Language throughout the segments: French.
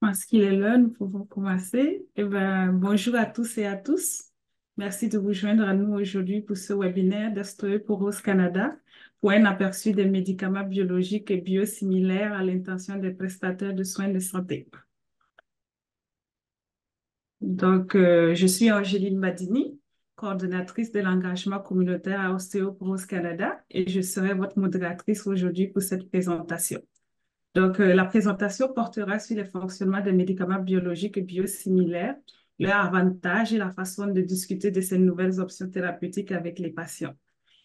Parce qu'il est l'heure, nous pouvons commencer. Bonjour à tous et à tous. Merci de vous joindre à nous aujourd'hui pour ce webinaire d'Ostéoporose Canada pour un aperçu des médicaments biologiques et biosimilaires à l'intention des prestataires de soins de santé. Je suis Angéline Badini, coordonnatrice de l'engagement communautaire à Ostéoporose Canada et je serai votre modératrice aujourd'hui pour cette présentation. La présentation portera sur les fonctionnements des médicaments biologiques et biosimilaires, leurs avantages et la façon de discuter de ces nouvelles options thérapeutiques avec les patients.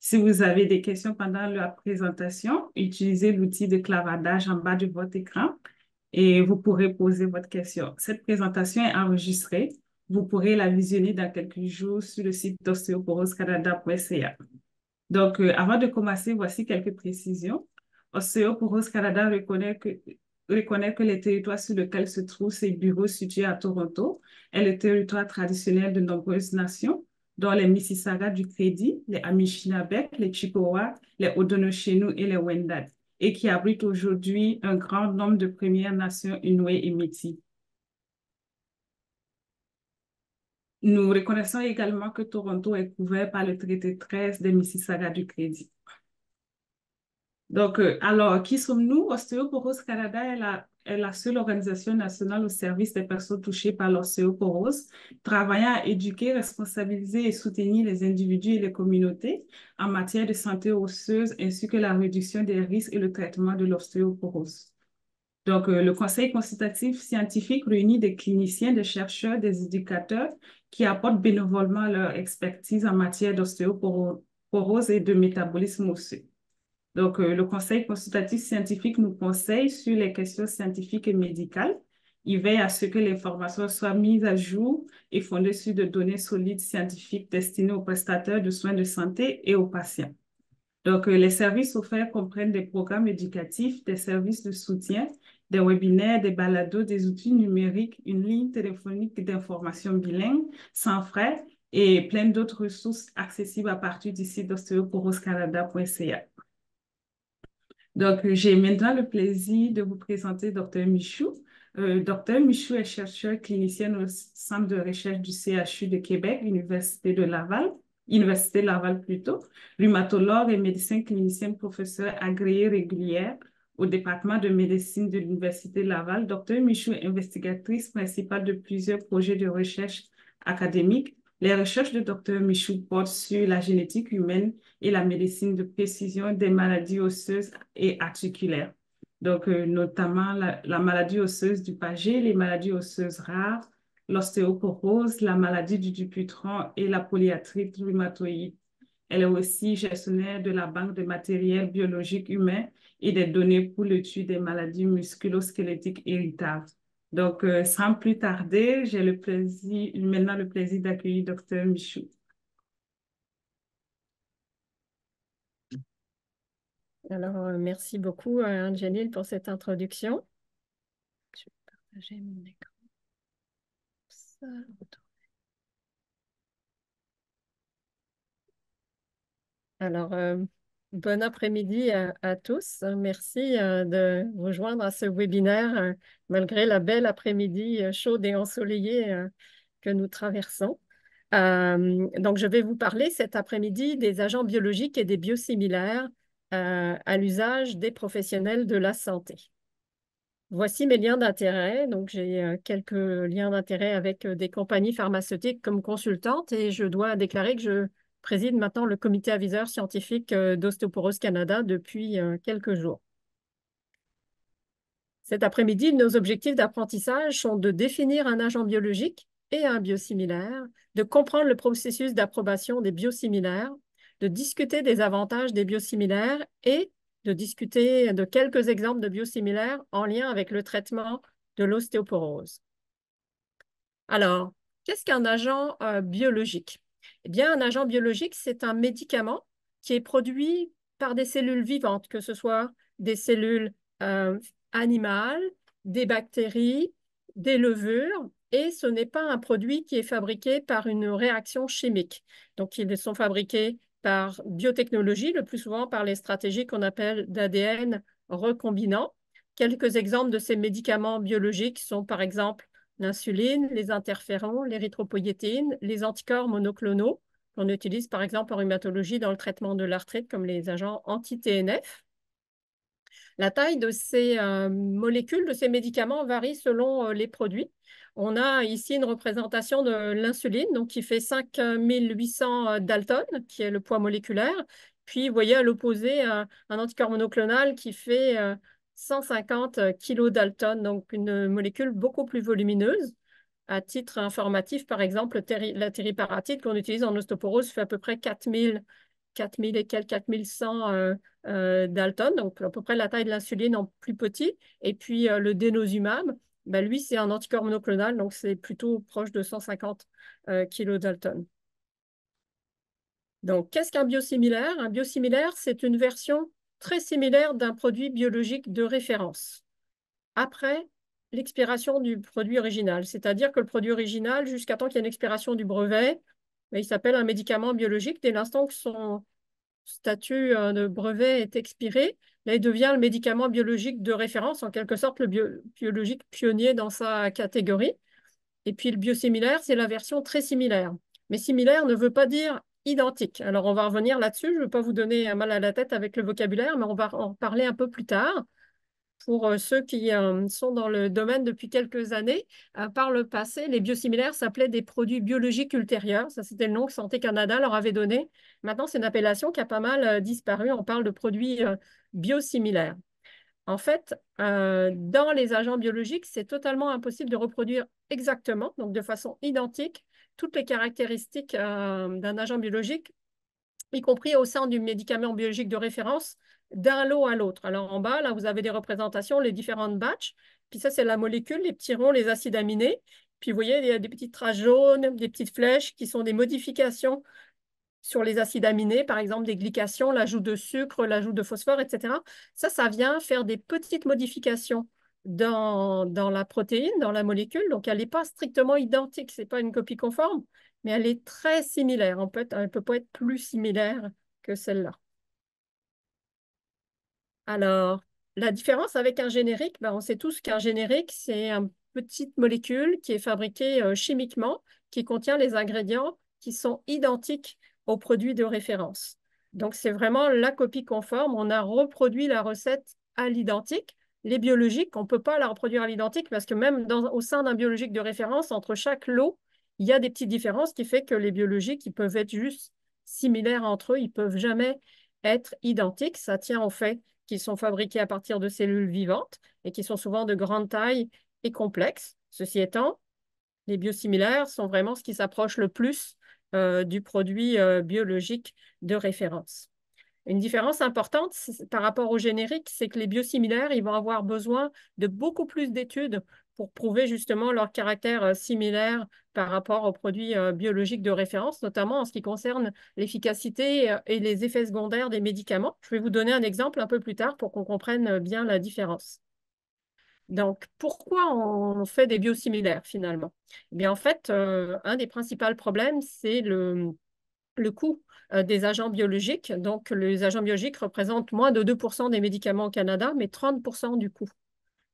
Si vous avez des questions pendant la présentation, utilisez l'outil de clavardage en bas de votre écran et vous pourrez poser votre question. Cette présentation est enregistrée. Vous pourrez la visionner dans quelques jours sur le site d'ostéoporosecanada.ca. Avant de commencer, voici quelques précisions. Osteoporose Canada reconnaît que les territoires sur lesquels se trouvent ses bureaux situés à Toronto est le territoire traditionnel de nombreuses nations, dont les Mississauga du Crédit, les Anishinaabe, les Chippewa, les Haudenosaunee et les Wendat, et qui abrite aujourd'hui un grand nombre de Premières Nations Inuit et Métis. Nous reconnaissons également que Toronto est couvert par le traité 13 des Mississauga du Crédit. Alors, qui sommes-nous? Ostéoporose Canada est la seule organisation nationale au service des personnes touchées par l'ostéoporose, travaillant à éduquer, responsabiliser et soutenir les individus et les communautés en matière de santé osseuse ainsi que la réduction des risques et le traitement de l'ostéoporose. Le Conseil consultatif scientifique réunit des cliniciens, des chercheurs, des éducateurs qui apportent bénévolement leur expertise en matière d'ostéoporose et de métabolisme osseux. Le Conseil consultatif scientifique nous conseille sur les questions scientifiques et médicales. Il veille à ce que les informations soient mises à jour et fondées sur des données solides scientifiques destinées aux prestataires de soins de santé et aux patients. Les services offerts comprennent des programmes éducatifs, des services de soutien, des webinaires, des balados, des outils numériques, une ligne téléphonique d'information bilingue sans frais et plein d'autres ressources accessibles à partir du site d'ostéoporosecanada.ca. J'ai maintenant le plaisir de vous présenter Dr. Michou. Dr. Michou est chercheur clinicien au Centre de recherche du CHU de Québec, Université Laval plutôt, rhumatologue et médecin clinicien professeur agréé régulière au département de médecine de l'Université Laval. Dr. Michou est investigatrice principale de plusieurs projets de recherche académiques. Les recherches de Dr. Michou portent sur la génétique humaine et la médecine de précision des maladies osseuses et articulaires. Notamment la maladie osseuse du Paget, les maladies osseuses rares, l'ostéoporose, la maladie du Dupuytren et la polyarthrite rhumatoïde. Elle est aussi gestionnaire de la banque de matériel biologique humain et des données pour l'étude des maladies musculo-squelettiques héritables. Sans plus tarder, j'ai maintenant le plaisir d'accueillir Dr. Michou. Alors, merci beaucoup, Angéline, pour cette introduction. Je vais partager mon écran. Ça, alors, bon après-midi à tous. Merci de vous joindre à ce webinaire, malgré la belle après-midi chaude et ensoleillée que nous traversons. Je vais vous parler cet après-midi des agents biologiques et des biosimilaires à l'usage des professionnels de la santé. Voici mes liens d'intérêt. Donc, j'ai quelques liens d'intérêt avec des compagnies pharmaceutiques comme consultante et je dois déclarer que je préside maintenant le comité aviseur scientifique d'Ostéoporose Canada depuis quelques jours. Cet après-midi, nos objectifs d'apprentissage sont de définir un agent biologique et un biosimilaire, de comprendre le processus d'approbation des biosimilaires, de discuter des avantages des biosimilaires et de discuter de quelques exemples de biosimilaires en lien avec le traitement de l'ostéoporose. Alors, qu'est-ce qu'un agent biologique? Eh bien, un agent biologique, c'est un médicament qui est produit par des cellules vivantes, que ce soit des cellules animales, des bactéries, des levures, et ce n'est pas un produit qui est fabriqué par une réaction chimique. Donc, ils sont fabriqués par biotechnologie, le plus souvent par les stratégies qu'on appelle d'ADN recombinant. Quelques exemples de ces médicaments biologiques sont par exemple l'insuline, les interférons, l'érythropoïétine, les anticorps monoclonaux qu'on utilise par exemple en rhumatologie dans le traitement de l'arthrite comme les agents anti-TNF. La taille de ces molécules, de ces médicaments varie selon les produits. On a ici une représentation de l'insuline, donc qui fait 5800 Dalton, qui est le poids moléculaire. Puis, vous voyez à l'opposé un anticorps monoclonal qui fait 150 kilodalton, donc une molécule beaucoup plus volumineuse. À titre informatif, par exemple, la tériparatide qu'on utilise en ostéoporose fait à peu près 4000 et quelques 4100 Dalton, donc à peu près la taille de l'insuline en plus petit. Et puis le denosumab, ben, lui, c'est un anticorps monoclonal, donc c'est plutôt proche de 150 kilodalton. Donc, qu'est-ce qu'un biosimilaire? Un biosimilaire, c'est une version très similaire d'un produit biologique de référence après l'expiration du produit original. C'est-à-dire que le produit original, jusqu'à temps qu'il y ait une expiration du brevet, ben, il s'appelle un médicament biologique. Dès l'instant que son statut de brevet est expiré, là, il devient le médicament biologique de référence, en quelque sorte le biologique pionnier dans sa catégorie. Et puis le biosimilaire, c'est la version très similaire. Mais similaire ne veut pas dire identique. Alors on va revenir là-dessus, je ne veux pas vous donner un mal à la tête avec le vocabulaire, mais on va en parler un peu plus tard. Pour ceux qui sont dans le domaine depuis quelques années, par le passé, les biosimilaires s'appelaient des produits biologiques ultérieurs. Ça, c'était le nom que Santé Canada leur avait donné. Maintenant, c'est une appellation qui a pas mal disparu. On parle de produits biosimilaires. En fait, dans les agents biologiques, c'est totalement impossible de reproduire exactement, donc de façon identique, toutes les caractéristiques d'un agent biologique, y compris au sein du médicament biologique de référence, d'un lot à l'autre. Alors en bas, là, vous avez des représentations, les différentes batchs. Puis ça, c'est la molécule, les petits ronds, les acides aminés. Puis vous voyez, il y a des petites traces jaunes, des petites flèches qui sont des modifications sur les acides aminés, par exemple des glycations, l'ajout de sucre, l'ajout de phosphore, etc. Ça vient faire des petites modifications dans la protéine, dans la molécule. Donc, elle n'est pas strictement identique, ce n'est pas une copie conforme, mais elle est très similaire. En fait, elle ne peut pas être plus similaire que celle-là. Alors, la différence avec un générique, ben, on sait tous qu'un générique, c'est une petite molécule qui est fabriquée chimiquement, qui contient les ingrédients qui sont identiques aux produits de référence. Donc, c'est vraiment la copie conforme. On a reproduit la recette à l'identique. Les biologiques, on ne peut pas la reproduire à l'identique parce que même au sein d'un biologique de référence, entre chaque lot, il y a des petites différences qui fait que les biologiques, ils peuvent être juste similaires entre eux. Ils ne peuvent jamais être identiques. Ça tient au fait qui sont fabriqués à partir de cellules vivantes et qui sont souvent de grande taille et complexes. Ceci étant, les biosimilaires sont vraiment ce qui s'approche le plus du produit biologique de référence. Une différence importante par rapport au générique, c'est que les biosimilaires, ils vont avoir besoin de beaucoup plus d'études pour prouver justement leur caractère similaire par rapport aux produits biologiques de référence, notamment en ce qui concerne l'efficacité et les effets secondaires des médicaments. Je vais vous donner un exemple un peu plus tard pour qu'on comprenne bien la différence. Donc, pourquoi on fait des biosimilaires finalement? Eh bien, en fait, un des principaux problèmes, c'est le coût des agents biologiques. Donc, les agents biologiques représentent moins de 2% des médicaments au Canada, mais 30% du coût.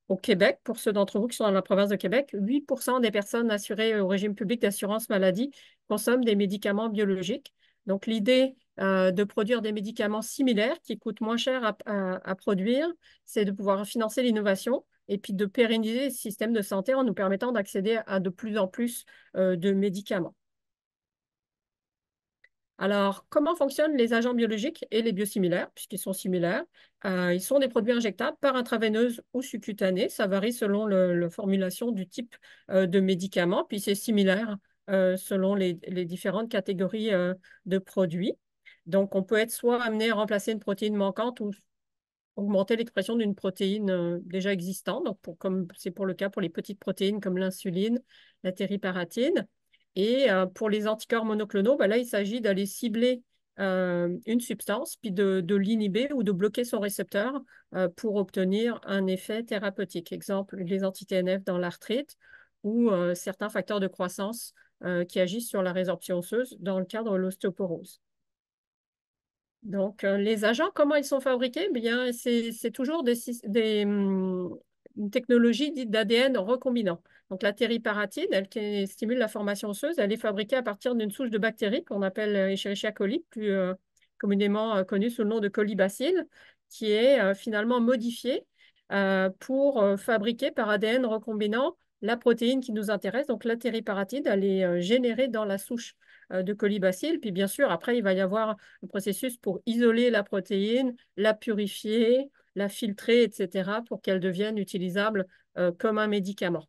Au Québec, pour ceux d'entre vous qui sont dans la province de Québec, 8% des personnes assurées au régime public d'assurance maladie consomment des médicaments biologiques. Donc, l'idée de produire des médicaments similaires qui coûtent moins cher à produire, c'est de pouvoir financer l'innovation et puis de pérenniser le système de santé en nous permettant d'accéder à de plus en plus de médicaments. Alors, comment fonctionnent les agents biologiques et les biosimilaires, puisqu'ils sont similaires? Ils sont des produits injectables par intraveineuse ou subcutanée. Ça varie selon la formulation du type de médicament, puis c'est similaire selon les différentes catégories de produits. Donc, on peut être soit amené à remplacer une protéine manquante ou augmenter l'expression d'une protéine déjà existante, donc comme c'est pour le cas pour les petites protéines comme l'insuline, la tériparatide. Et pour les anticorps monoclonaux, ben là, il s'agit d'aller cibler une substance, puis de l'inhiber ou de bloquer son récepteur pour obtenir un effet thérapeutique. Exemple, les anti-TNF dans l'arthrite ou certains facteurs de croissance qui agissent sur la résorption osseuse dans le cadre de l'ostéoporose. Donc, les agents, comment ils sont fabriqués? Bien, c'est toujours une technologie dite d'ADN recombinant. Donc, la tériparatide, elle qui stimule la formation osseuse, elle est fabriquée à partir d'une souche de bactéries qu'on appelle Escherichia coli, plus communément connue sous le nom de colibacille, qui est finalement modifiée pour fabriquer par ADN recombinant la protéine qui nous intéresse. Donc, la tériparatide, elle est générée dans la souche de colibacille. Puis, bien sûr, après, il va y avoir un processus pour isoler la protéine, la purifier, la filtrer, etc., pour qu'elle devienne utilisable comme un médicament.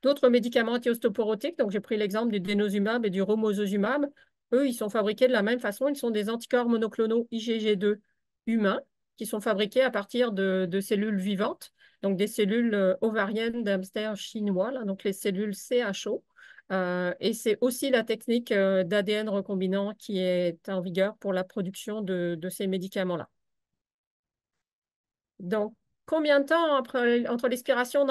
D'autres médicaments anti-ostéoporotiques, donc j'ai pris l'exemple du denosumab et du romosozumab, eux, ils sont fabriqués de la même façon. Ils sont des anticorps monoclonaux IgG2 humains qui sont fabriqués à partir de cellules vivantes, donc des cellules ovariennes d'hamster chinois, là, donc les cellules CHO. Et c'est aussi la technique d'ADN recombinant qui est en vigueur pour la production de ces médicaments-là. Donc, combien de temps entre l'expiration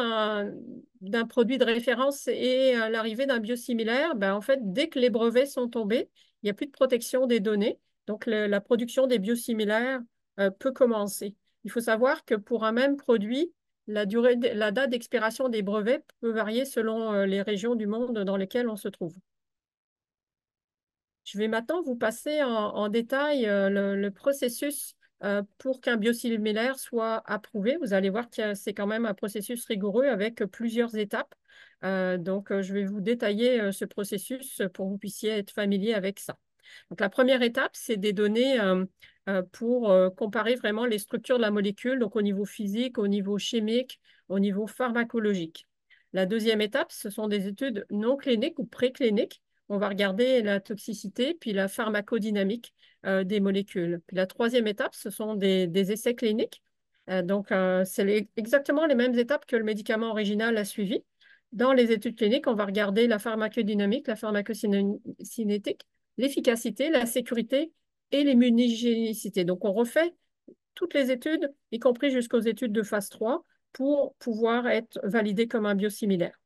d'un produit de référence et l'arrivée d'un biosimilaire? Ben, en fait, dès que les brevets sont tombés, il n'y a plus de protection des données. Donc, la production des biosimilaires peut commencer. Il faut savoir que pour un même produit, la date d'expiration des brevets peut varier selon les régions du monde dans lesquelles on se trouve. Je vais maintenant vous passer en détail le processus pour qu'un biosimilaire soit approuvé. Vous allez voir que c'est quand même un processus rigoureux avec plusieurs étapes. Donc, je vais vous détailler ce processus pour que vous puissiez être familier avec ça. Donc, la première étape, c'est des données pour comparer vraiment les structures de la molécule, donc au niveau physique, au niveau chimique, au niveau pharmacologique. La deuxième étape, ce sont des études non cliniques ou précliniques. On va regarder la toxicité puis la pharmacodynamique des molécules. Puis la troisième étape, ce sont des essais cliniques. Donc, c'est exactement les mêmes étapes que le médicament original a suivi. Dans les études cliniques, on va regarder la pharmacodynamique, la pharmacocinétique, l'efficacité, la sécurité et l'immunogénicité. Donc, on refait toutes les études, y compris jusqu'aux études de phase 3, pour pouvoir être validé comme un biosimilaire.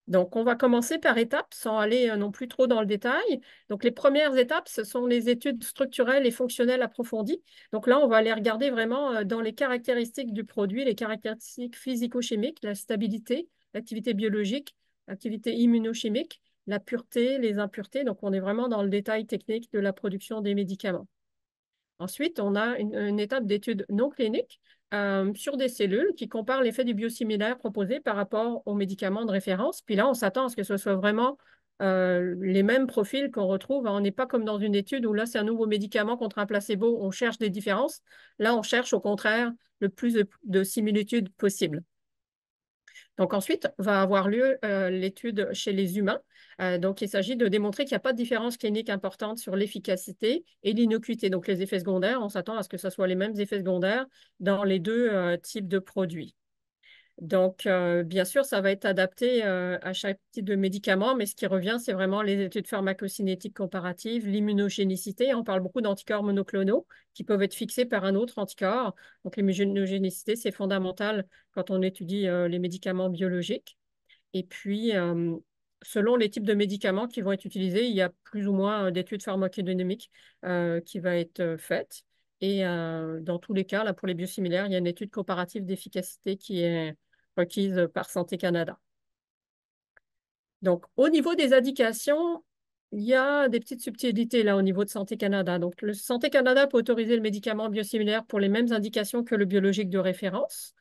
Donc, on va commencer par étapes sans aller non plus trop dans le détail. Donc, les premières étapes, ce sont les études structurelles et fonctionnelles approfondies. Donc là, on va aller regarder vraiment dans les caractéristiques du produit, les caractéristiques physico-chimiques, la stabilité, l'activité biologique, l'activité immunochimique, la pureté, les impuretés. Donc, on est vraiment dans le détail technique de la production des médicaments. Ensuite, on a une étape d'étude non clinique sur des cellules qui comparent l'effet du biosimilaire proposé par rapport aux médicaments de référence. Puis là, on s'attend à ce que ce soit vraiment les mêmes profils qu'on retrouve. On n'est pas comme dans une étude où là, c'est un nouveau médicament contre un placebo. On cherche des différences. Là, on cherche au contraire le plus de similitudes possible. Donc ensuite, va avoir lieu l'étude chez les humains. Donc il s'agit de démontrer qu'il n'y a pas de différence clinique importante sur l'efficacité et l'innocuité. Donc les effets secondaires, on s'attend à ce que ce soit les mêmes effets secondaires dans les deux types de produits. Donc, bien sûr, ça va être adapté à chaque type de médicament, mais ce qui revient, c'est vraiment les études pharmacocinétiques comparatives, l'immunogénicité. On parle beaucoup d'anticorps monoclonaux qui peuvent être fixés par un autre anticorps. Donc, l'immunogénicité, c'est fondamental quand on étudie les médicaments biologiques. Et puis, selon les types de médicaments qui vont être utilisés, il y a plus ou moins d'études pharmacodynamiques qui va être faite. Et dans tous les cas, là, pour les biosimilaires, il y a une étude comparative d'efficacité qui est requise par Santé Canada. Donc, au niveau des indications, il y a des petites subtilités là au niveau de Santé Canada. Donc, le Santé Canada peut autoriser le médicament biosimilaire pour les mêmes indications que le biologique de référence.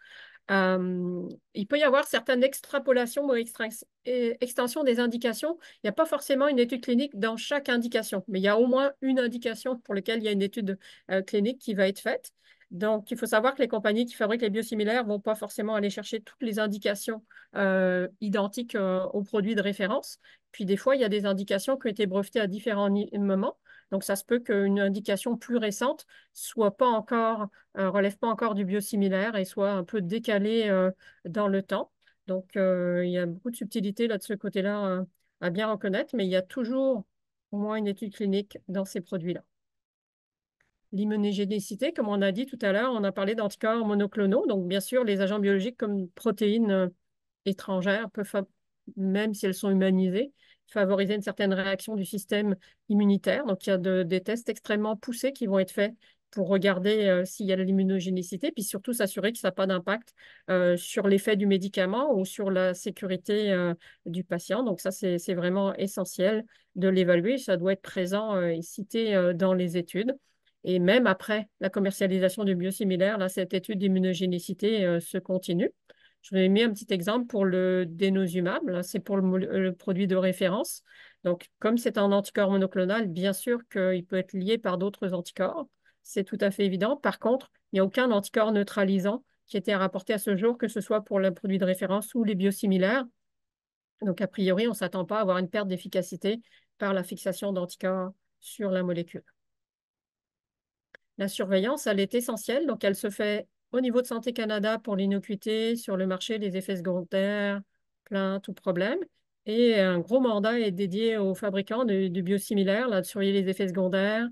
Il peut y avoir certaines extrapolations ou extensions des indications. Il n'y a pas forcément une étude clinique dans chaque indication, mais il y a au moins une indication pour laquelle il y a une étude clinique qui va être faite. Donc, il faut savoir que les compagnies qui fabriquent les biosimilaires ne vont pas forcément aller chercher toutes les indications identiques aux produits de référence. Puis, des fois, il y a des indications qui ont été brevetées à différents moments. Donc, ça se peut qu'une indication plus récente soit pas encore, relève pas encore du biosimilaire et soit un peu décalée dans le temps. Donc, il y a beaucoup de subtilités là de ce côté-là à bien reconnaître, mais il y a toujours au moins une étude clinique dans ces produits-là. L'immunogénicité, comme on a dit tout à l'heure, on a parlé d'anticorps monoclonaux. Donc, bien sûr, les agents biologiques comme protéines étrangères peuvent, même si elles sont humanisées, favoriser une certaine réaction du système immunitaire. Donc, il y a des tests extrêmement poussés qui vont être faits pour regarder s'il y a de l'immunogénicité, puis surtout s'assurer que ça n'a pas d'impact sur l'effet du médicament ou sur la sécurité du patient. Donc, ça, c'est vraiment essentiel de l'évaluer. Ça doit être présent et cité dans les études. Et même après la commercialisation du biosimilaire, là, cette étude d'immunogénicité se continue. Je vais mis un petit exemple pour le denosumab. C'est pour le produit de référence. Donc, comme c'est un anticorps monoclonal, bien sûr qu'il peut être lié par d'autres anticorps. C'est tout à fait évident. Par contre, il n'y a aucun anticorps neutralisant qui a été rapporté à ce jour, que ce soit pour le produit de référence ou les biosimilaires. Donc, a priori, on ne s'attend pas à avoir une perte d'efficacité par la fixation d'anticorps sur la molécule. La surveillance, elle est essentielle. Donc, elle se fait au niveau de Santé Canada pour l'innocuité, sur le marché des effets secondaires, plaintes ou problèmes. Et un gros mandat est dédié aux fabricants du biosimilaire, là, de surveiller les effets secondaires,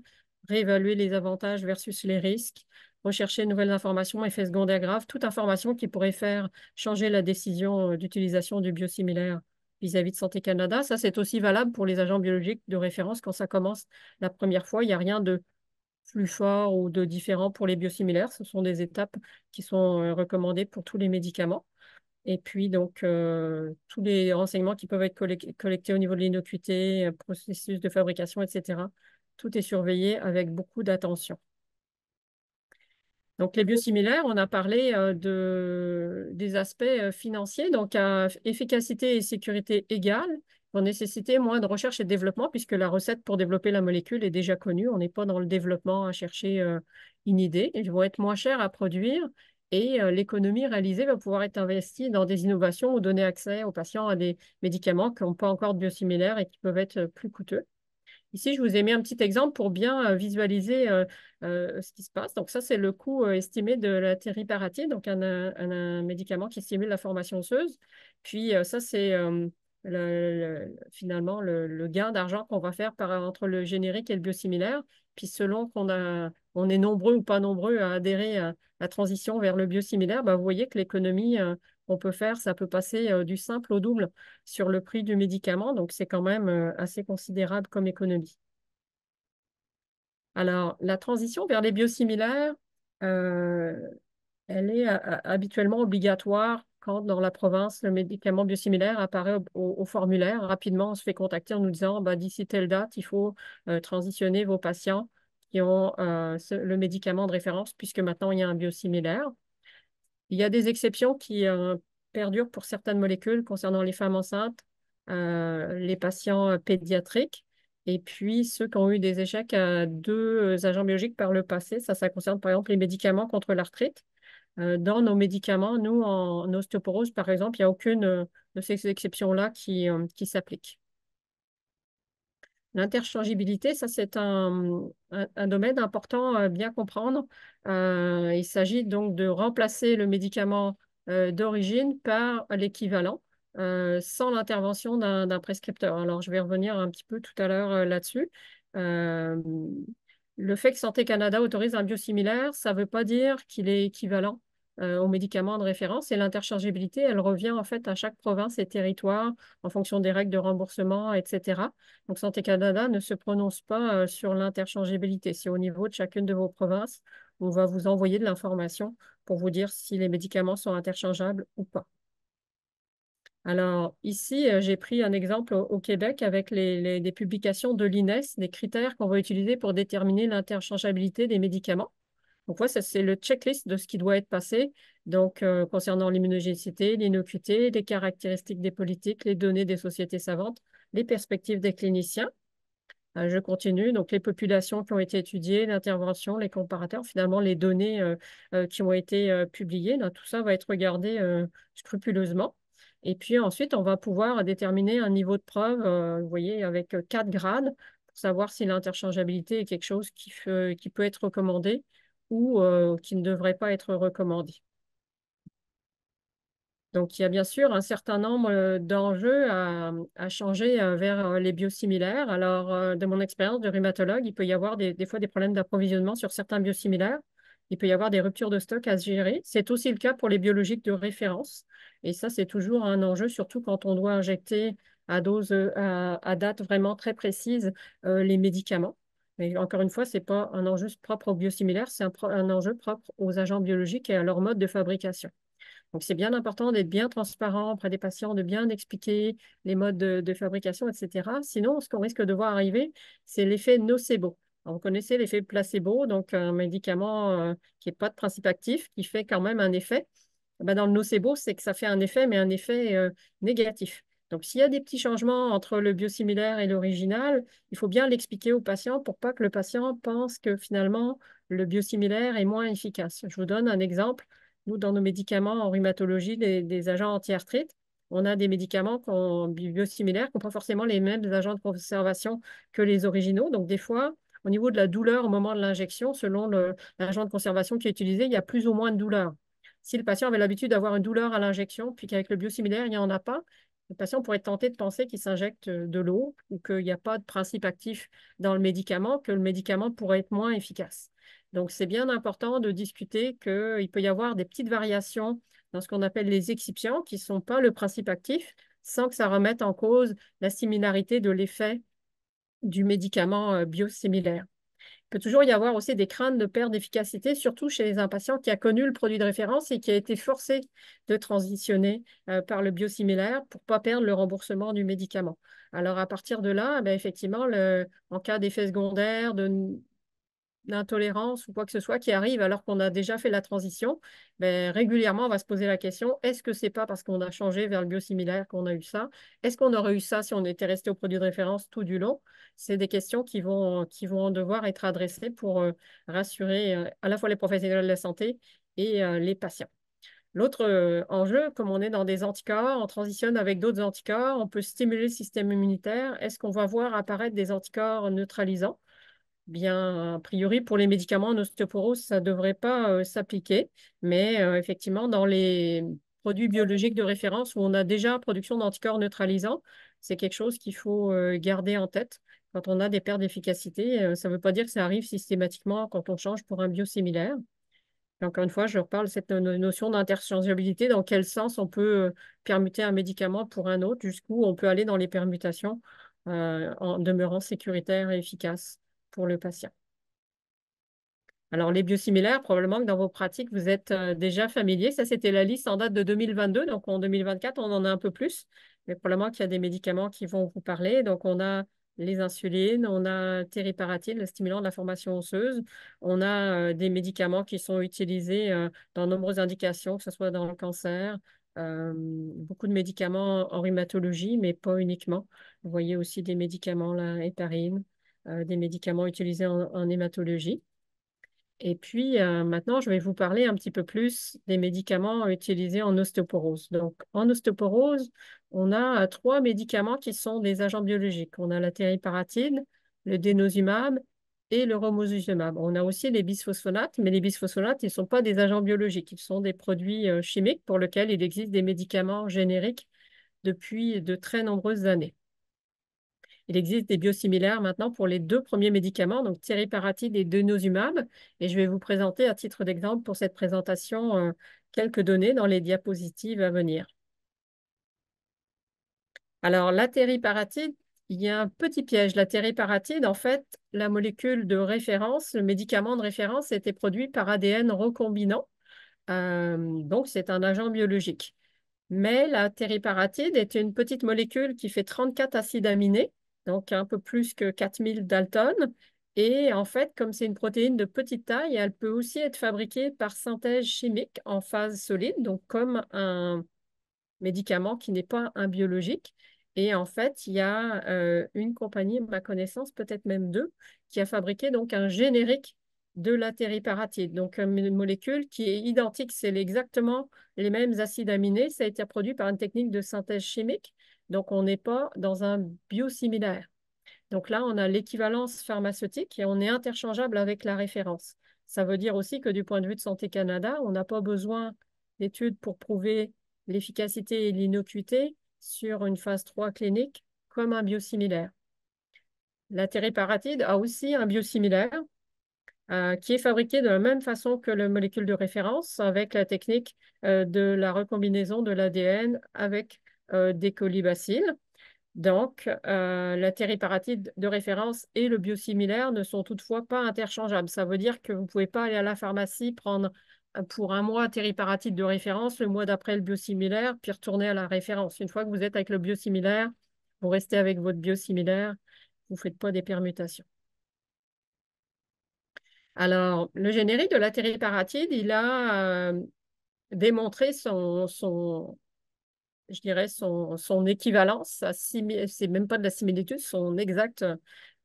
réévaluer les avantages versus les risques, rechercher de nouvelles informations, effets secondaires graves, toute information qui pourrait faire changer la décision d'utilisation du biosimilaire vis-à-vis de Santé Canada. Ça, c'est aussi valable pour les agents biologiques de référence quand ça commence la première fois. Il n'y a rien de plus fort ou de différent pour les biosimilaires. Ce sont des étapes qui sont recommandées pour tous les médicaments. Et puis, donc, tous les renseignements qui peuvent être collectés au niveau de l'innocuité, processus de fabrication, etc. Tout est surveillé avec beaucoup d'attention. Donc, les biosimilaires, on a parlé des aspects financiers. Donc, à efficacité et sécurité égales, vont nécessiter moins de recherche et de développement puisque la recette pour développer la molécule est déjà connue. On n'est pas dans le développement à chercher une idée. Ils vont être moins chers à produire et l'économie réalisée va pouvoir être investie dans des innovations ou donner accès aux patients à des médicaments qui n'ont pas encore de biosimilaires et qui peuvent être plus coûteux. Ici, je vous ai mis un petit exemple pour bien visualiser ce qui se passe. Donc, ça, c'est le coût estimé de la tériparatide, donc un médicament qui stimule la formation osseuse. Puis, ça, c'est finalement le gain d'argent qu'on va faire entre le générique et le biosimilaire. Puis, selon on est nombreux ou pas nombreux à adhérer à la transition vers le biosimilaire, bah, vous voyez que l'économie qu'on peut faire, ça peut passer du simple au double sur le prix du médicament. Donc, c'est quand même assez considérable comme économie. Alors, la transition vers les biosimilaires, euh, elle est habituellement obligatoire quand dans la province, le médicament biosimilaire apparaît au formulaire. Rapidement, on se fait contacter en nous disant, bah, d'ici telle date, il faut transitionner vos patients qui ont le médicament de référence puisque maintenant, il y a un biosimilaire. Il y a des exceptions qui perdurent pour certaines molécules concernant les femmes enceintes, les patients pédiatriques, et puis ceux qui ont eu des échecs à deux agents biologiques par le passé. Ça concerne par exemple les médicaments contre l'arthrite. Dans nos médicaments, nous, en ostéoporose, par exemple, il n'y a aucune de ces exceptions-là qui s'applique. L'interchangeabilité, ça c'est un domaine important à bien comprendre. Il s'agit donc de remplacer le médicament d'origine par l'équivalent sans l'intervention d'un prescripteur. Alors je vais revenir un petit peu tout à l'heure là-dessus. Euh, le fait que Santé Canada autorise un biosimilaire, ça ne veut pas dire qu'il est équivalent aux médicaments de référence et l'interchangeabilité, elle revient en fait à chaque province et territoire en fonction des règles de remboursement, etc. Donc, Santé Canada ne se prononce pas sur l'interchangeabilité. C'est au niveau de chacune de vos provinces. On va vous envoyer de l'information pour vous dire si les médicaments sont interchangeables ou pas. Alors, ici, j'ai pris un exemple au Québec avec des publications de l'INES, des critères qu'on va utiliser pour déterminer l'interchangeabilité des médicaments. Donc, ça, c'est le checklist de ce qui doit être passé. Donc, concernant l'immunogénicité, l'innocuité, les caractéristiques des politiques, les données des sociétés savantes, les perspectives des cliniciens. Je continue. Donc, les populations qui ont été étudiées, l'intervention, les comparateurs, finalement, les données qui ont été publiées. Là, tout ça va être regardé scrupuleusement. Et puis ensuite, on va pouvoir déterminer un niveau de preuve, vous voyez, avec 4 grades pour savoir si l'interchangeabilité est quelque chose qui peut être recommandé ou qui ne devrait pas être recommandé. Donc, il y a bien sûr un certain nombre d'enjeux à changer vers les biosimilaires. Alors, de mon expérience de rhumatologue, il peut y avoir des fois des problèmes d'approvisionnement sur certains biosimilaires. Il peut y avoir des ruptures de stock à se gérer. C'est aussi le cas pour les biologiques de référence. Et ça, c'est toujours un enjeu, surtout quand on doit injecter à date vraiment très précise les médicaments. Mais encore une fois, ce n'est pas un enjeu propre aux biosimilaires, c'est un enjeu propre aux agents biologiques et à leur mode de fabrication. Donc, c'est bien important d'être bien transparent auprès des patients, de bien expliquer les modes de fabrication, etc. Sinon, ce qu'on risque de voir arriver, c'est l'effet nocebo. Alors, vous connaissez l'effet placebo, donc un médicament qui n'est pas de principe actif, qui fait quand même un effet. Ben, dans le nocebo, c'est que ça fait un effet, mais un effet négatif. Donc, s'il y a des petits changements entre le biosimilaire et l'original, il faut bien l'expliquer au patient pour pas que le patient pense que finalement, le biosimilaire est moins efficace. Je vous donne un exemple. Nous, dans nos médicaments en rhumatologie, des agents anti-arthrite, on a des médicaments biosimilaires qui n'ont pas forcément les mêmes agents de conservation que les originaux. Donc, des fois, au niveau de la douleur au moment de l'injection, selon l'agent de conservation qui est utilisé, il y a plus ou moins de douleur. Si le patient avait l'habitude d'avoir une douleur à l'injection, puis qu'avec le biosimilaire, il n'y en a pas, le patient pourrait être tenté de penser qu'il s'injecte de l'eau ou qu'il n'y a pas de principe actif dans le médicament, que le médicament pourrait être moins efficace. Donc, c'est bien important de discuter qu'il peut y avoir des petites variations dans ce qu'on appelle les excipients, qui ne sont pas le principe actif, sans que ça remette en cause la similarité de l'effet du médicament biosimilaire. Il peut toujours y avoir aussi des craintes de perte d'efficacité, surtout chez un patient qui a connu le produit de référence et qui a été forcé de transitionner par le biosimilaire pour ne pas perdre le remboursement du médicament. Alors, à partir de là, effectivement, en cas d'effet secondaire, d'intolérance ou quoi que ce soit qui arrive alors qu'on a déjà fait la transition, régulièrement, on va se poser la question, est-ce que c'est pas parce qu'on a changé vers le biosimilaire qu'on a eu ça? Est-ce qu'on aurait eu ça si on était resté au produit de référence tout du long? C'est des questions qui vont devoir être adressées pour rassurer à la fois les professionnels de la santé et les patients. L'autre enjeu, comme on est dans des anticorps, on transitionne avec d'autres anticorps, on peut stimuler le système immunitaire. Est-ce qu'on va voir apparaître des anticorps neutralisants? Bien, a priori, pour les médicaments en ostéoporose, ça ne devrait pas s'appliquer. Mais effectivement, dans les produits biologiques de référence où on a déjà production d'anticorps neutralisants, c'est quelque chose qu'il faut garder en tête quand on a des pertes d'efficacité. Ça ne veut pas dire que ça arrive systématiquement quand on change pour un biosimilaire. Et encore une fois, je reparle de cette notion d'interchangeabilité, dans quel sens on peut permuter un médicament pour un autre, jusqu'où on peut aller dans les permutations en demeurant sécuritaire et efficace pour le patient. Alors, les biosimilaires, probablement que dans vos pratiques, vous êtes déjà familier. Ça, c'était la liste en date de 2022. Donc, en 2024, on en a un peu plus. Mais probablement qu'il y a des médicaments qui vont vous parler. Donc, on a les insulines, on a teriparatide, le stimulant de la formation osseuse. On a des médicaments qui sont utilisés dans de nombreuses indications, que ce soit dans le cancer, beaucoup de médicaments en rhumatologie, mais pas uniquement. Vous voyez aussi des médicaments, la héparine, des médicaments utilisés en hématologie. Et puis, maintenant, je vais vous parler un petit peu plus des médicaments utilisés en ostéoporose. Donc, en ostéoporose, on a trois médicaments qui sont des agents biologiques. On a la teriparatide, le denosumab et le romosozumab. On a aussi les bisphosphonates, mais les bisphosphonates, ils ne sont pas des agents biologiques. Ils sont des produits chimiques pour lesquels il existe des médicaments génériques depuis de très nombreuses années. Il existe des biosimilaires maintenant pour les deux premiers médicaments, donc teriparatide et denosumab. Et je vais vous présenter à titre d'exemple pour cette présentation quelques données dans les diapositives à venir. Alors, la teriparatide, il y a un petit piège. La teriparatide, en fait, la molécule de référence, le médicament de référence, a été produit par ADN recombinant. Donc, c'est un agent biologique. Mais la teriparatide est une petite molécule qui fait 34 acides aminés, donc un peu plus que 4000 Dalton. Et en fait, comme c'est une protéine de petite taille, elle peut aussi être fabriquée par synthèse chimique en phase solide, donc comme un médicament qui n'est pas un biologique. Et en fait, il y a une compagnie, à ma connaissance, peut-être même deux, qui a fabriqué donc un générique de la teriparatide. Donc, une molécule qui est identique, c'est exactement les mêmes acides aminés. Ça a été produit par une technique de synthèse chimique. Donc, on n'est pas dans un biosimilaire. Donc là, on a l'équivalence pharmaceutique et on est interchangeable avec la référence. Ça veut dire aussi que du point de vue de Santé Canada, on n'a pas besoin d'études pour prouver l'efficacité et l'innocuité sur une phase 3 clinique comme un biosimilaire. La teriparatide a aussi un biosimilaire qui est fabriqué de la même façon que la molécule de référence avec la technique de la recombinaison de l'ADN avec des colibacilles. Donc, la tériparatide de référence et le biosimilaire ne sont toutefois pas interchangeables. Ça veut dire que vous ne pouvez pas aller à la pharmacie prendre pour un mois tériparatide de référence, le mois d'après le biosimilaire, puis retourner à la référence. Une fois que vous êtes avec le biosimilaire, vous restez avec votre biosimilaire, vous ne faites pas des permutations. Alors, le générique de la tériparatide, il a démontré je dirais, son équivalence, c'est même pas de la similitude, son exacte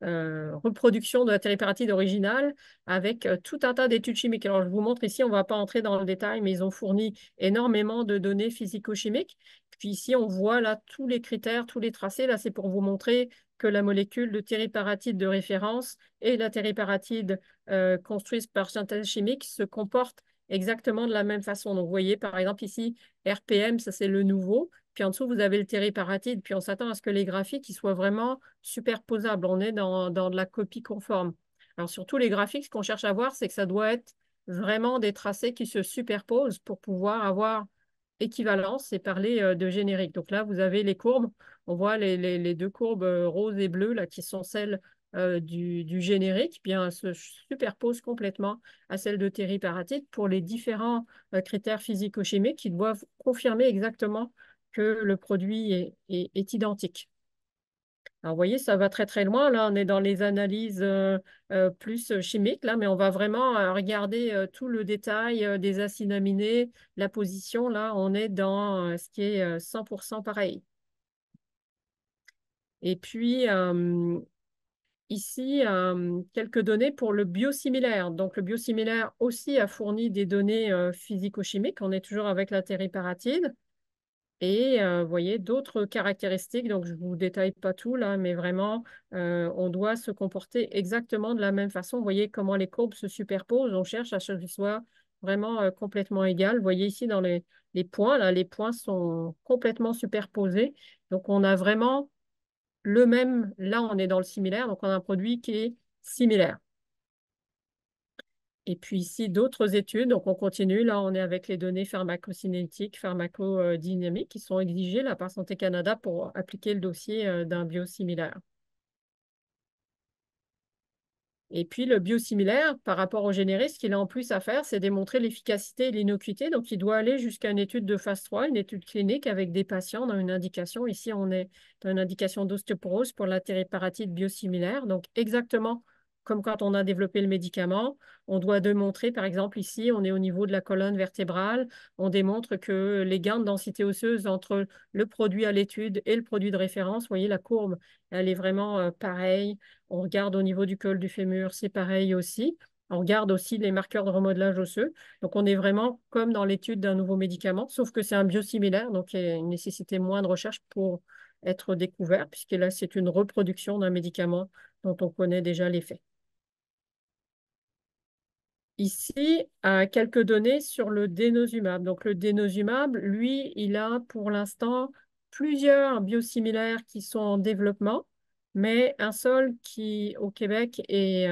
reproduction de la tériparatide originale avec tout un tas d'études chimiques. Alors, je vous montre ici, on ne va pas entrer dans le détail, mais ils ont fourni énormément de données physico-chimiques. Puis ici, on voit là tous les critères, tous les tracés. Là, c'est pour vous montrer que la molécule de tériparatide de référence et la tériparatide construite par synthèse chimique se comportent exactement de la même façon. Donc, vous voyez, par exemple, ici, RPM, ça c'est le nouveau. Puis en dessous, vous avez le tériparatide. Puis on s'attend à ce que les graphiques ils soient vraiment superposables. On est dans de la copie conforme. Alors, sur tous les graphiques, ce qu'on cherche à voir, c'est que ça doit être vraiment des tracés qui se superposent pour pouvoir avoir équivalence et parler de générique. Donc là, vous avez les courbes. On voit les deux courbes roses et bleues là, qui sont celles du générique. Bien, elles se superposent complètement à celles de tériparatide pour les différents critères physico-chimiques qui doivent confirmer exactement que le produit est identique. Alors, vous voyez, ça va très, très loin. Là, on est dans les analyses plus chimiques, là, mais on va vraiment regarder tout le détail des acides aminés, la position. Là, on est dans ce qui est 100% pareil. Et puis, ici, quelques données pour le biosimilaire. Donc, le biosimilaire aussi a fourni des données physico-chimiques. On est toujours avec la tériparatide. Et vous voyez d'autres caractéristiques, donc je ne vous détaille pas tout là, mais vraiment, on doit se comporter exactement de la même façon. Vous voyez comment les courbes se superposent, on cherche à ce qu'elles soient vraiment complètement égales. Vous voyez ici dans les points, là, les points sont complètement superposés. Donc on a vraiment le même, là on est dans le similaire, donc on a un produit qui est similaire. Et puis ici, d'autres études. Donc, on continue. Là, on est avec les données pharmacocinétiques, pharmacodynamiques qui sont exigées là, par Santé Canada pour appliquer le dossier d'un biosimilaire. Et puis, le biosimilaire, par rapport au générique, ce qu'il a en plus à faire, c'est démontrer l'efficacité et l'innocuité. Donc, il doit aller jusqu'à une étude de phase 3, une étude clinique avec des patients dans une indication. Ici, on est dans une indication d'ostéoporose pour la tériparatide biosimilaire. Donc, exactement comme quand on a développé le médicament, on doit démontrer, par exemple, ici, on est au niveau de la colonne vertébrale, on démontre que les gains de densité osseuse entre le produit à l'étude et le produit de référence, vous voyez, la courbe, elle est vraiment pareille. On regarde au niveau du col du fémur, c'est pareil aussi. On regarde aussi les marqueurs de remodelage osseux. Donc, on est vraiment comme dans l'étude d'un nouveau médicament, sauf que c'est un biosimilaire, donc il y a une nécessité moins de recherche pour être découvert, puisque là, c'est une reproduction d'un médicament dont on connaît déjà l'effet. Ici, quelques données sur le dénosumab. Donc, le dénosumab, lui, il a pour l'instant plusieurs biosimilaires qui sont en développement, mais un seul qui, au Québec, est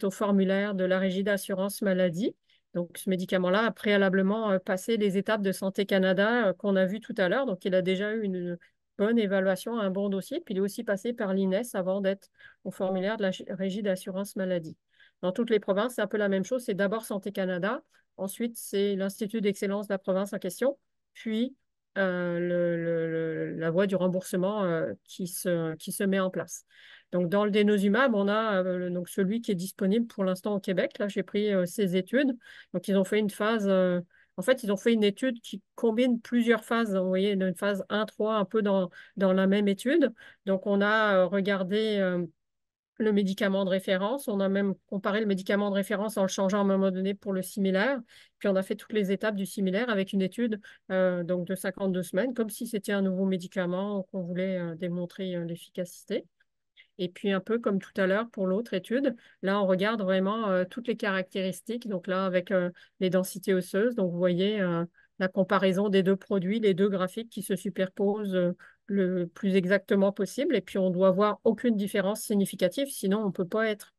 au formulaire de la Régie d'assurance maladie. Donc, ce médicament-là a préalablement passé les étapes de Santé Canada qu'on a vues tout à l'heure. Donc, il a déjà eu une bonne évaluation, un bon dossier. Puis, il est aussi passé par l'INES avant d'être au formulaire de la Régie d'assurance maladie. Dans toutes les provinces, c'est un peu la même chose. C'est d'abord Santé Canada. Ensuite, c'est l'Institut d'excellence de la province en question. Puis, la voie du remboursement qui se met en place. Donc, dans le dénosumab, on a donc celui qui est disponible pour l'instant au Québec. Là, j'ai pris ces études. Donc, ils ont fait une phase. En fait, ils ont fait une étude qui combine plusieurs phases. Vous voyez, une phase 1-3, un peu dans la même étude. Donc, on a regardé le médicament de référence. On a même comparé le médicament de référence en le changeant à un moment donné pour le similaire. Puis, on a fait toutes les étapes du similaire avec une étude donc de 52 semaines, comme si c'était un nouveau médicament qu'on voulait démontrer l'efficacité. Et puis, un peu comme tout à l'heure pour l'autre étude, là, on regarde vraiment toutes les caractéristiques. Donc là, avec les densités osseuses. Donc, vous voyez la comparaison des deux produits, les deux graphiques qui se superposent le plus exactement possible. Et puis, on doit voir aucune différence significative. Sinon, on ne peut pas être,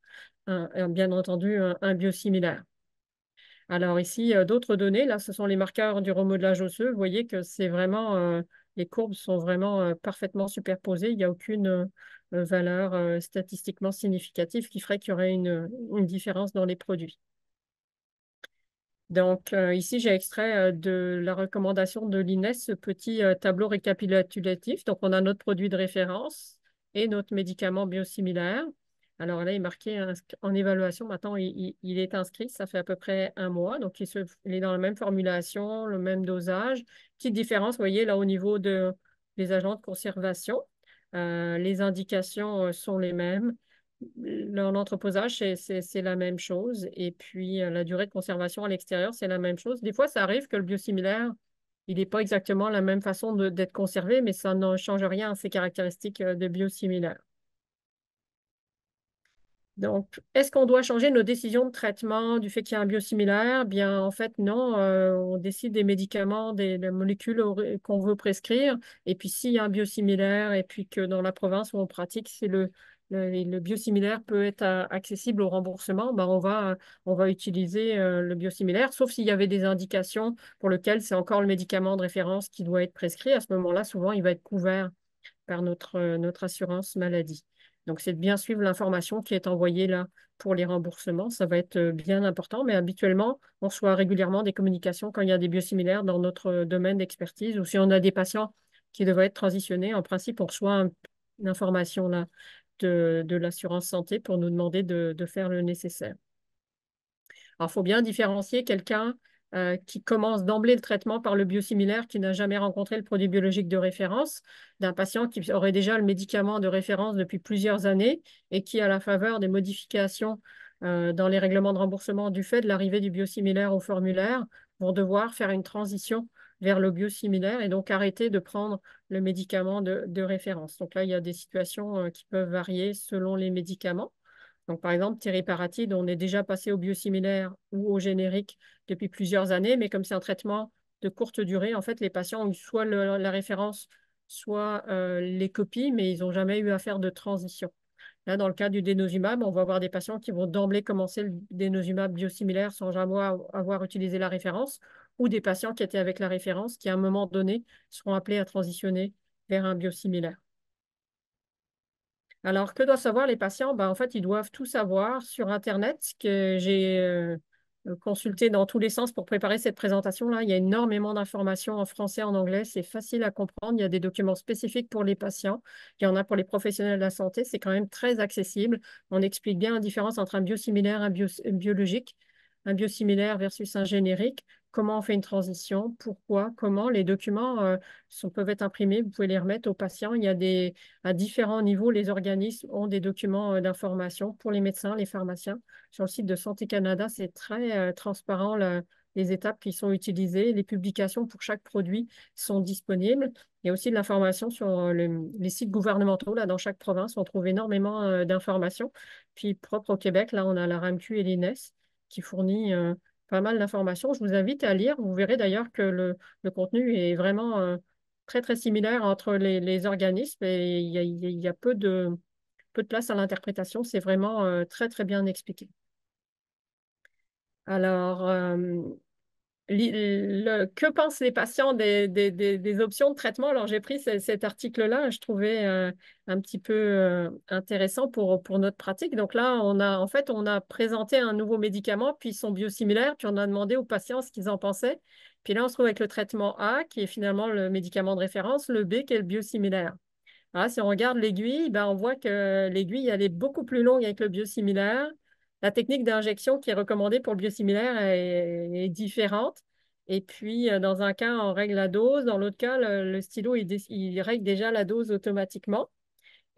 bien entendu, un biosimilaire. Alors ici, d'autres données. Là, ce sont les marqueurs du remodelage osseux. Vous voyez que c'est vraiment les courbes sont vraiment parfaitement superposées. Il n'y a aucune valeur statistiquement significative qui ferait qu'il y aurait une différence dans les produits. Donc, ici, j'ai extrait de la recommandation de l'INES ce petit tableau récapitulatif. Donc, on a notre produit de référence et notre médicament biosimilaire. Alors là, il est marqué en évaluation. Maintenant, il est inscrit. Ça fait à peu près un mois. Donc, il est dans la même formulation, le même dosage. Petite différence, vous voyez, là, au niveau des agents de conservation. Les indications sont les mêmes. L'entreposage, c'est la même chose. Et puis, la durée de conservation à l'extérieur, c'est la même chose. Des fois, ça arrive que le biosimilaire, il n'est pas exactement la même façon d'être conservé, mais ça ne change rien à ses caractéristiques de biosimilaire. Donc, est-ce qu'on doit changer nos décisions de traitement du fait qu'il y a un biosimilaire? Bien, en fait, non. On décide des médicaments, des molécules qu'on veut prescrire. Et puis, s'il y a un biosimilaire et puis que dans la province où on pratique, c'est le biosimilaire peut être accessible au remboursement, ben on va utiliser le biosimilaire, sauf s'il y avait des indications pour lesquelles c'est encore le médicament de référence qui doit être prescrit. À ce moment-là, souvent, il va être couvert par notre assurance maladie. Donc, c'est de bien suivre l'information qui est envoyée là pour les remboursements. Ça va être bien important, mais habituellement, on reçoit régulièrement des communications quand il y a des biosimilaires dans notre domaine d'expertise ou si on a des patients qui devraient être transitionnés. En principe, on reçoit une information là de l'assurance santé pour nous demander de faire le nécessaire. Alors, il faut bien différencier quelqu'un qui commence d'emblée le traitement par le biosimilaire, qui n'a jamais rencontré le produit biologique de référence, d'un patient qui aurait déjà le médicament de référence depuis plusieurs années et qui, à la faveur des modifications dans les règlements de remboursement du fait de l'arrivée du biosimilaire au formulaire, vont devoir faire une transition vers le biosimilaire et donc arrêter de prendre le médicament de référence. Donc là, il y a des situations qui peuvent varier selon les médicaments. Donc, par exemple, teriparatide, on est déjà passé au biosimilaire ou au générique depuis plusieurs années, mais comme c'est un traitement de courte durée, en fait, les patients ont eu soit la référence, soit les copies, mais ils n'ont jamais eu à faire de transition. Là, dans le cas du denosumab, on va avoir des patients qui vont d'emblée commencer le denosumab biosimilaire sans jamais avoir utilisé la référence, ou des patients qui étaient avec la référence qui, à un moment donné, seront appelés à transitionner vers un biosimilaire. Alors, que doivent savoir les patients? Ben, en fait, ils doivent tout savoir sur Internet, que j'ai consulté dans tous les sens pour préparer cette présentation-là. Il y a énormément d'informations en français, en anglais. C'est facile à comprendre. Il y a des documents spécifiques pour les patients. Il y en a pour les professionnels de la santé. C'est quand même très accessible. On explique bien la différence entre un biosimilaire et un biologique, un biosimilaire versus un générique. Comment on fait une transition, pourquoi, comment. Les documents peuvent être imprimés. Vous pouvez les remettre aux patients. Il y a à différents niveaux, les organismes ont des documents d'information pour les médecins, les pharmaciens. Sur le site de Santé Canada, c'est très transparent les étapes qui sont utilisées. Les publications pour chaque produit sont disponibles. Il y a aussi de l'information sur les sites gouvernementaux. Là, dans chaque province, on trouve énormément d'informations. Puis, propre au Québec, là, on a la RAMQ et l'INES qui fournit pas mal d'informations. Je vous invite à lire. Vous verrez d'ailleurs que le contenu est vraiment très, très similaire entre les organismes et il y a peu de place à l'interprétation. C'est vraiment très, très bien expliqué. Alors, que pensent les patients des options de traitement? Alors, j'ai pris cet article-là, je trouvais un petit peu intéressant pour notre pratique. Donc là, en fait, on a présenté un nouveau médicament, puis son biosimilaire, puis on a demandé aux patients ce qu'ils en pensaient. Puis là, on se trouve avec le traitement A, qui est finalement le médicament de référence, le B, qui est le biosimilaire. Ah, si on regarde l'aiguille, ben, on voit que l'aiguille, elle est beaucoup plus longue avec le biosimilaire. La technique d'injection qui est recommandée pour le biosimilaire est différente. Et puis, dans un cas, on règle la dose. Dans l'autre cas, le stylo, il règle déjà la dose automatiquement.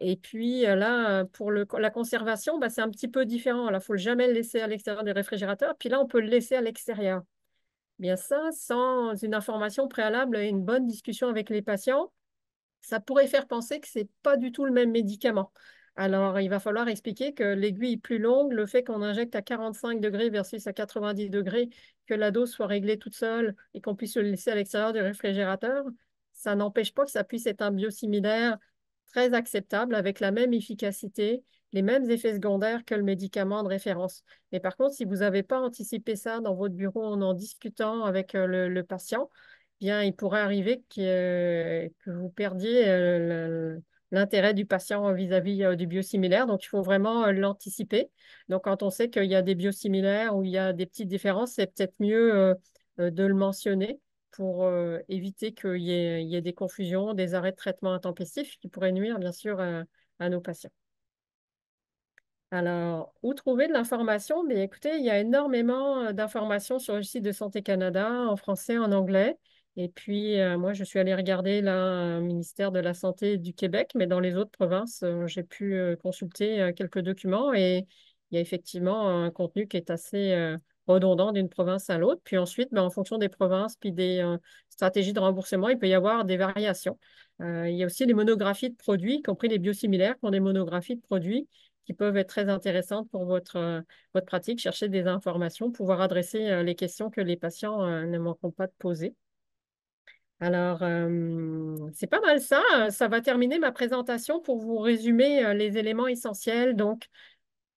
Et puis, là, pour la conservation, ben, c'est un petit peu différent. Il ne faut jamais le laisser à l'extérieur des réfrigérateurs. Puis là, on peut le laisser à l'extérieur. Bien ça, sans une information préalable et une bonne discussion avec les patients, ça pourrait faire penser que ce n'est pas du tout le même médicament. Alors, il va falloir expliquer que l'aiguille est plus longue, le fait qu'on injecte à 45 degrés versus à 90 degrés, que la dose soit réglée toute seule et qu'on puisse le laisser à l'extérieur du réfrigérateur, ça n'empêche pas que ça puisse être un biosimilaire très acceptable avec la même efficacité, les mêmes effets secondaires que le médicament de référence. Mais par contre, si vous n'avez pas anticipé ça dans votre bureau en discutant avec le patient, bien, il pourrait arriver que vous perdiez l'intérêt du patient vis-à-vis du biosimilaire. Donc, il faut vraiment l'anticiper. Donc, quand on sait qu'il y a des biosimilaires ou il y a des petites différences, c'est peut-être mieux de le mentionner pour éviter il y ait des confusions, des arrêts de traitement intempestifs qui pourraient nuire, bien sûr, à nos patients. Alors, où trouver de l'information? Mais écoutez, il y a énormément d'informations sur le site de Santé Canada, en français, en anglais. Et puis, moi, je suis allée regarder là, au ministère de la Santé du Québec, mais dans les autres provinces, j'ai pu consulter quelques documents et il y a effectivement un contenu qui est assez redondant d'une province à l'autre. Puis ensuite, ben, en fonction des provinces puis des stratégies de remboursement, il peut y avoir des variations. Il y a aussi les monographies de produits, y compris les biosimilaires qui ont des monographies de produits qui peuvent être très intéressantes pour votre pratique, chercher des informations, pouvoir adresser les questions que les patients ne manqueront pas de poser. Alors, c'est pas mal ça. Ça va terminer ma présentation pour vous résumer les éléments essentiels. Donc,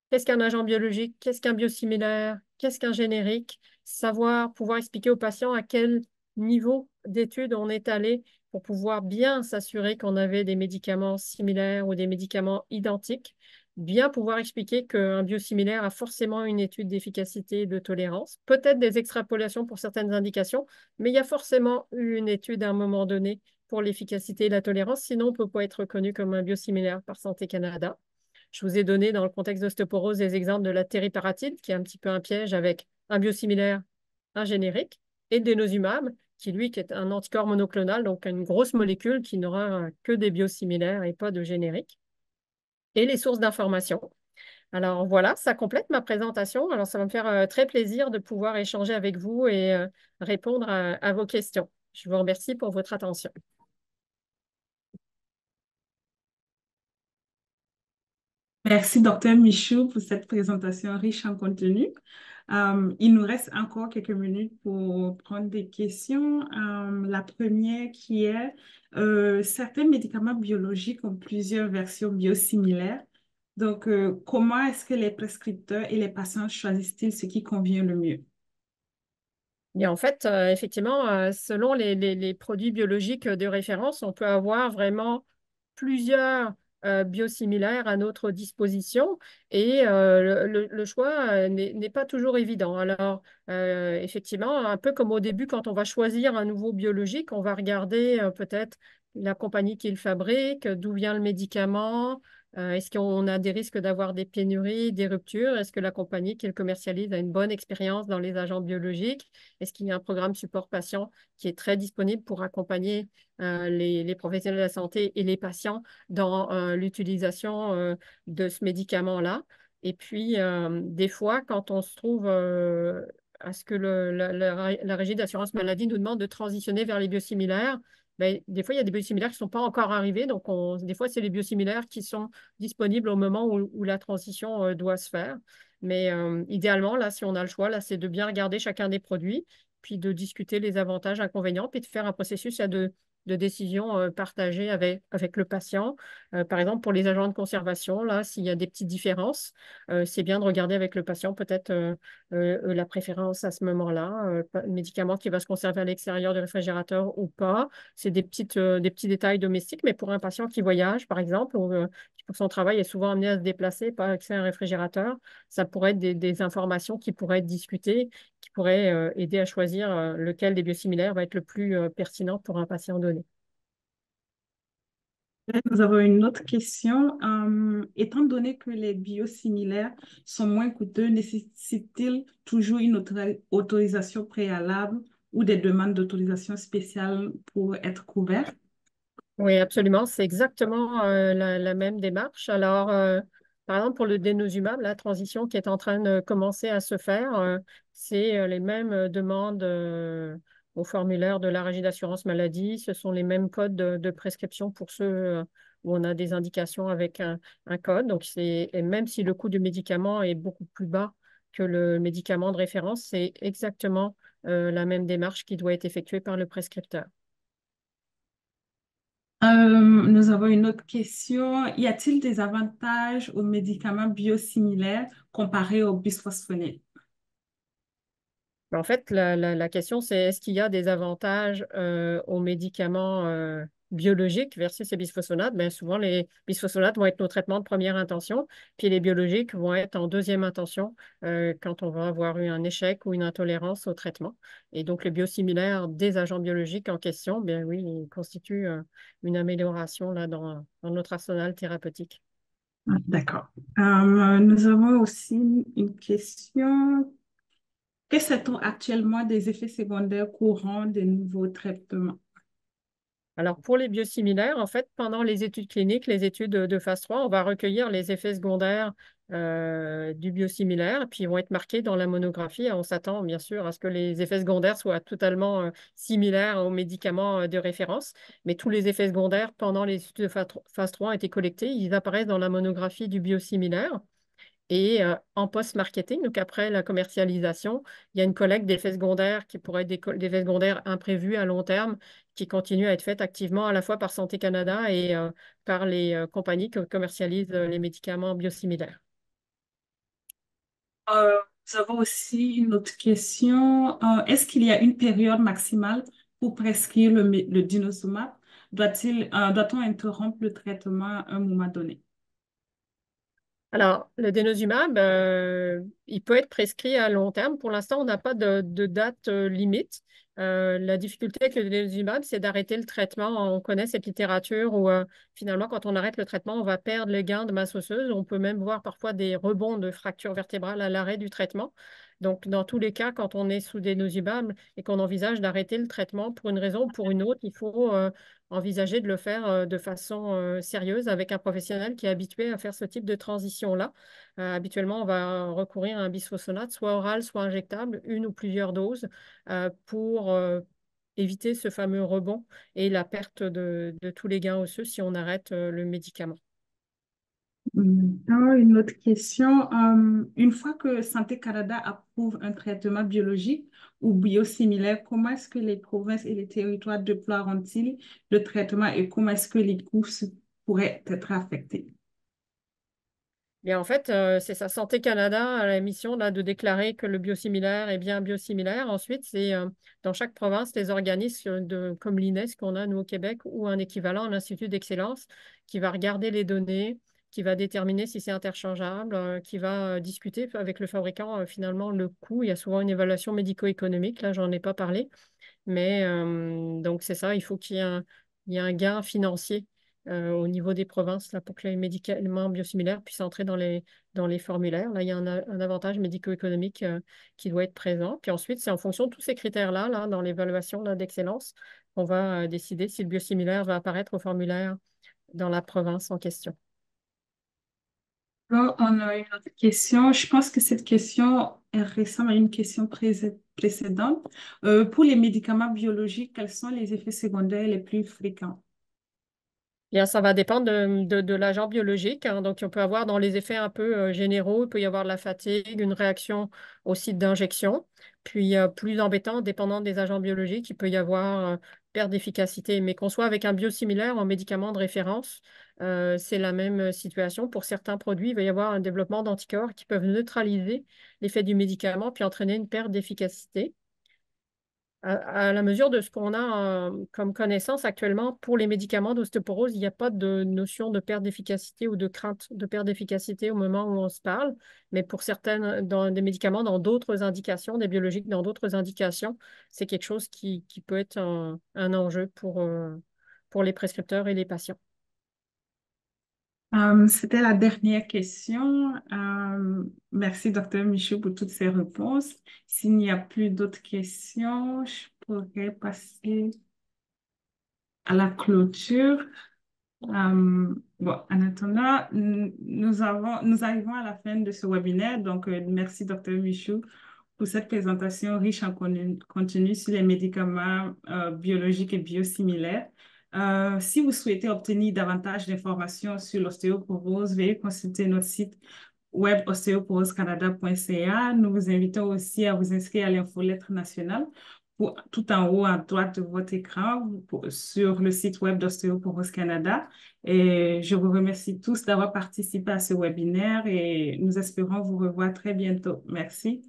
qu'est-ce qu'un agent biologique? Qu'est-ce qu'un biosimilaire? Qu'est-ce qu'un générique? Savoir, pouvoir expliquer aux patients à quel niveau d'étude on est allé pour pouvoir bien s'assurer qu'on avait des médicaments similaires ou des médicaments identiques. Bien pouvoir expliquer qu'un biosimilaire a forcément une étude d'efficacité et de tolérance, peut-être des extrapolations pour certaines indications, mais il y a forcément eu une étude à un moment donné pour l'efficacité et la tolérance, sinon on ne peut pas être reconnu comme un biosimilaire par Santé Canada. Je vous ai donné dans le contexte d'ostéoporose des exemples de la tériparatide, qui est un petit peu un piège avec un biosimilaire, un générique, et le denosumab, qui lui qui est un anticorps monoclonal, donc une grosse molécule qui n'aura que des biosimilaires et pas de générique. Et les sources d'information. Alors voilà, ça complète ma présentation. Alors ça va me faire très plaisir de pouvoir échanger avec vous et répondre à vos questions. Je vous remercie pour votre attention. Merci, docteur Michaud, pour cette présentation riche en contenu. Il nous reste encore quelques minutes pour prendre des questions. La première qui est, certains médicaments biologiques ont plusieurs versions biosimilaires. Donc, comment est-ce que les prescripteurs et les patients choisissent-ils ce qui convient le mieux? Et en fait, effectivement, selon les produits biologiques de référence, on peut avoir vraiment plusieurs biosimilaires à notre disposition et le choix n'est pas toujours évident. Alors, effectivement, un peu comme au début, quand on va choisir un nouveau biologique, on va regarder peut-être la compagnie qui le fabrique, d'où vient le médicament. Est-ce qu'on a des risques d'avoir des pénuries, des ruptures? Est-ce que la compagnie qui le commercialise a une bonne expérience dans les agents biologiques? Est-ce qu'il y a un programme support patient qui est très disponible pour accompagner les professionnels de la santé et les patients dans l'utilisation de ce médicament-là? Et puis, des fois, quand on se trouve à ce que la Régie d'assurance maladie nous demande de transitionner vers les biosimilaires, ben, des fois, il y a des biosimilaires qui ne sont pas encore arrivés. Donc, des fois, c'est les biosimilaires qui sont disponibles au moment où la transition doit se faire. Mais idéalement, là, si on a le choix, là, c'est de bien regarder chacun des produits, puis de discuter les avantages, inconvénients, puis de faire un processus de décision partagée avec le patient. Par exemple, pour les agents de conservation, là, s'il y a des petites différences, c'est bien de regarder avec le patient peut-être la préférence à ce moment-là, le médicament qui va se conserver à l'extérieur du réfrigérateur ou pas. C'est des petits détails domestiques, mais pour un patient qui voyage, par exemple, ou qui pour son travail est souvent amené à se déplacer, pas accès à un réfrigérateur, ça pourrait être des informations qui pourraient être discutées, qui pourraient aider à choisir lequel des biosimilaires va être le plus pertinent pour un patient donné. Nous avons une autre question. Étant donné que les biosimilaires sont moins coûteux, nécessitent-ils toujours une autorisation préalable ou des demandes d'autorisation spéciale pour être couverts? Oui, absolument. C'est exactement la même démarche. Alors, par exemple, pour le dénosumab, la transition qui est en train de commencer à se faire, c'est les mêmes demandes au formulaire de la Régie d'assurance maladie. Ce sont les mêmes codes de prescription pour ceux où on a des indications avec un code. Donc, et même si le coût du médicament est beaucoup plus bas que le médicament de référence, c'est exactement la même démarche qui doit être effectuée par le prescripteur. Nous avons une autre question. Y a-t-il des avantages aux médicaments biosimilaires comparés aux bisphosphonates? En fait, la question, c'est est-ce qu'il y a des avantages aux médicaments biologiques versus les bisphosphonates? Bien, souvent, les bisphosphonates vont être nos traitements de première intention, puis les biologiques vont être en deuxième intention quand on va avoir eu un échec ou une intolérance au traitement. Et donc, le biosimilaire des agents biologiques en question, bien oui, il constitue une amélioration là, dans notre arsenal thérapeutique. Ah, d'accord. Nous avons aussi une question. Que sait-on actuellement des effets secondaires courants des nouveaux traitements? Alors, pour les biosimilaires, en fait, pendant les études cliniques, les études de phase 3, on va recueillir les effets secondaires du biosimilaire, puis ils vont être marqués dans la monographie. On s'attend bien sûr à ce que les effets secondaires soient totalement similaires aux médicaments de référence, mais tous les effets secondaires pendant les études de phase 3 ont été collectés. Ils apparaissent dans la monographie du biosimilaire. Et en post-marketing, donc après la commercialisation, il y a une collecte d'effets secondaires qui pourraient être des effets secondaires imprévus à long terme qui continuent à être faite activement à la fois par Santé Canada et par les compagnies qui commercialisent les médicaments biosimilaires. Euh, Nous avons aussi une autre question. Est-ce qu'il y a une période maximale pour prescrire le dinosomab? Doit-on interrompre le traitement à un moment donné? Alors, le denosumab, il peut être prescrit à long terme. Pour l'instant, on n'a pas de date limite. La difficulté avec le denosumab, c'est d'arrêter le traitement. On connaît cette littérature où finalement, quand on arrête le traitement, on va perdre le gain de masse osseuse. On peut même voir parfois des rebonds de fractures vertébrales à l'arrêt du traitement. Donc, dans tous les cas, quand on est sous denosumab et qu'on envisage d'arrêter le traitement pour une raison ou pour une autre, il faut envisager de le faire de façon sérieuse avec un professionnel qui est habitué à faire ce type de transition-là. Habituellement, on va recourir à un bisphosphonate, soit oral, soit injectable, une ou plusieurs doses, pour éviter ce fameux rebond et la perte de tous les gains osseux si on arrête le médicament. Maintenant, une autre question. Une fois que Santé Canada approuve un traitement biologique ou biosimilaire, comment est-ce que les provinces et les territoires déploieront-ils le traitement et comment est-ce que les coûts pourraient être affectés? Bien, en fait, c'est sa Santé Canada a la mission là, de déclarer que le biosimilaire est bien biosimilaire. Ensuite, c'est dans chaque province les organismes comme l'INES qu'on a, nous, au Québec, ou un équivalent, l'Institut d'excellence, qui va regarder les données, qui va déterminer si c'est interchangeable, qui va discuter avec le fabricant, finalement, le coût. Il y a souvent une évaluation médico-économique, là, j'en ai pas parlé. Mais donc, c'est ça, il faut il y ait un gain financier au niveau des provinces là, pour que les médicaments biosimilaires puissent entrer dans les formulaires. Là, il y a un avantage médico-économique qui doit être présent. Puis ensuite, c'est en fonction de tous ces critères-là, là, dans l'évaluation là, d'excellence, qu'on va décider si le biosimilaire va apparaître au formulaire dans la province en question. Alors, on a une autre question. Je pense que cette question est ressemble à une question précédente. Pour les médicaments biologiques, quels sont les effets secondaires les plus fréquents? Bien, ça va dépendre de l'agent biologique, hein. Donc, on peut avoir dans les effets un peu généraux, il peut y avoir de la fatigue, une réaction au site d'injection. Puis, plus embêtant, dépendant des agents biologiques, il peut y avoir perte d'efficacité. Mais qu'on soit avec un biosimilaire ou un médicament de référence, c'est la même situation. Pour certains produits, il va y avoir un développement d'anticorps qui peuvent neutraliser l'effet du médicament puis entraîner une perte d'efficacité. À la mesure de ce qu'on a comme connaissance actuellement, pour les médicaments d'ostéoporose, il n'y a pas de notion de perte d'efficacité ou de crainte de perte d'efficacité au moment où on se parle. Mais pour certaines, dans des médicaments, dans d'autres indications, des biologiques dans d'autres indications, c'est quelque chose qui peut être un enjeu pour les prescripteurs et les patients. C'était la dernière question. Merci, docteur Michaud, pour toutes ces réponses. S'il n'y a plus d'autres questions, je pourrais passer à la clôture. Bon, en attendant, nous arrivons à la fin de ce webinaire. Donc, merci, docteur Michaud, pour cette présentation riche en contenu sur les médicaments biologiques et biosimilaires. Si vous souhaitez obtenir davantage d'informations sur l'ostéoporose, veuillez consulter notre site web ostéoporosecanada.ca. Nous vous invitons aussi à vous inscrire à l'infolettre nationale tout en haut à droite de votre écran sur le site web d'Ostéoporose Canada. Et je vous remercie tous d'avoir participé à ce webinaire et nous espérons vous revoir très bientôt. Merci.